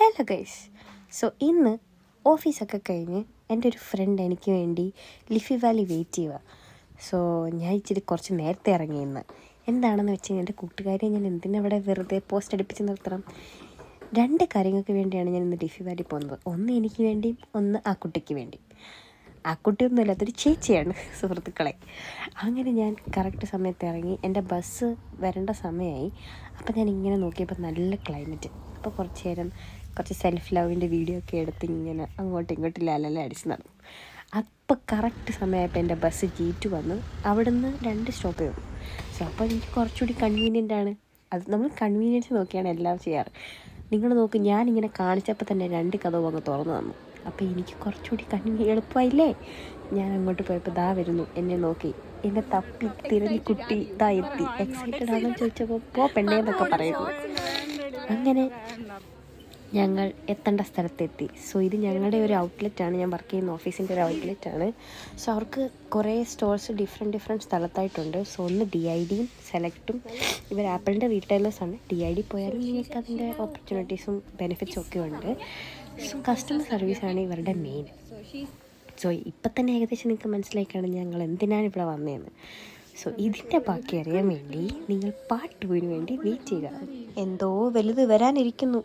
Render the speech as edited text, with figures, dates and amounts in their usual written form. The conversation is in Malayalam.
Hello guys. സോ ഇന്ന് ഓഫീസൊക്കെ കഴിഞ്ഞ് എൻ്റെ ഒരു ഫ്രണ്ട് എനിക്ക് വേണ്ടി ലിഫി വാലി വെയിറ്റ് ചെയ്യുക. സോ ഞാൻ ഇച്ചിരി കുറച്ച് നേരത്തെ ഇറങ്ങി ഇന്ന്. എന്താണെന്ന് വെച്ച് കഴിഞ്ഞാൽ എൻ്റെ കൂട്ടുകാരെ ഞാൻ എന്തിനവിടെ വെറുതെ പോസ്റ്റ് അടുപ്പിച്ച് നിർത്തണം. രണ്ട് കാര്യങ്ങൾക്ക് വേണ്ടിയാണ് ഞാൻ ഇന്ന് ലിഫി വാലി പോകുന്നത്. ഒന്ന് എനിക്ക് വേണ്ടിയും ഒന്ന് ആ കുട്ടിക്ക് വേണ്ടിയും. ആ കുട്ടിയൊന്നുമില്ല, അതൊരു ചേച്ചിയാണ്, സുഹൃത്തുക്കളെ. അങ്ങനെ ഞാൻ കറക്റ്റ് സമയത്ത് ഇറങ്ങി. എൻ്റെ ബസ് വരേണ്ട സമയമായി. അപ്പം ഞാൻ ഇങ്ങനെ നോക്കിയപ്പോൾ നല്ല ക്ലൈമറ്റ്. അപ്പോൾ കുറച്ച് നേരം കുറച്ച് സെൽഫ് ലവിൻ്റെ വീഡിയോ ഒക്കെ എടുത്ത് ഇങ്ങനെ അങ്ങോട്ടും ഇങ്ങോട്ടും ലാലല അടിച്ച് നടന്നു. അപ്പോൾ കറക്റ്റ് സമയമായപ്പോൾ എൻ്റെ ബസ് G2 വന്നു. അവിടെ നിന്ന് 2 സ്റ്റോപ്പേ ഉള്ളൂ. സോ അപ്പോൾ എനിക്ക് കുറച്ചുകൂടി കൺവീനിയൻ്റ് ആണ്. അത് നമ്മൾ കൺവീനിയൻസ് നോക്കിയാണ് എല്ലാം ചെയ്യാറ്. നിങ്ങൾ നോക്ക്, ഞാനിങ്ങനെ കാണിച്ചപ്പോൾ തന്നെ 2 കഥവും അങ്ങ് തുറന്നു തന്നു. അപ്പോൾ എനിക്ക് കുറച്ചുകൂടി എളുപ്പമായില്ലേ. ഞാൻ അങ്ങോട്ട് പോയപ്പോൾ ദാ വരുന്നു, എന്നെ നോക്കി എന്നെ തപ്പി തിരഞ്ഞ് കുട്ടി ഇതാ എത്തി. എക്സൈറ്റഡ് ആണെന്ന് ചോദിച്ചപ്പോൾ പോ പെണ്ണേന്നൊക്കെ പറയുന്നു. അങ്ങനെ ഞങ്ങൾ എത്തേണ്ട സ്ഥലത്തെത്തി. സോ ഇത് ഞങ്ങളുടെ ഒരു ഔട്ട്ലെറ്റാണ്, ഞാൻ വർക്ക് ചെയ്യുന്ന ഓഫീസിൻ്റെ ഒരു ഔട്ട്ലെറ്റാണ്. സോ അവർക്ക് കുറേ സ്റ്റോഴ്സ് ഡിഫറെൻറ്റ് സ്ഥലത്തായിട്ടുണ്ട്. സോ ഒന്ന് DIDയും സെലക്റ്റും. ഇവർ ആപ്പിളിൻ്റെ റീറ്റെയിലേഴ്സാണ്. DID പോയാലും നിങ്ങൾക്ക് അതിൻ്റെ ഓപ്പർച്യൂണിറ്റീസും ബെനിഫിറ്റ്സും ഒക്കെ ഉണ്ട്. സോ കസ്റ്റമർ സർവീസാണ് ഇവരുടെ മെയിൻ. സോ ഇപ്പം തന്നെ ഏകദേശം നിങ്ങൾക്ക് മനസ്സിലാക്കിയാണ് ഞങ്ങൾ എന്തിനാണ് ഇവിടെ വന്നതെന്ന്. സോ ഇതിൻ്റെ ബാക്കി അറിയാൻ വേണ്ടി നിങ്ങൾ പാർട്ട് 2 വേണ്ടി വെയിറ്റ് ചെയ്യുക. എന്തോ വലുത് വരാനിരിക്കുന്നു.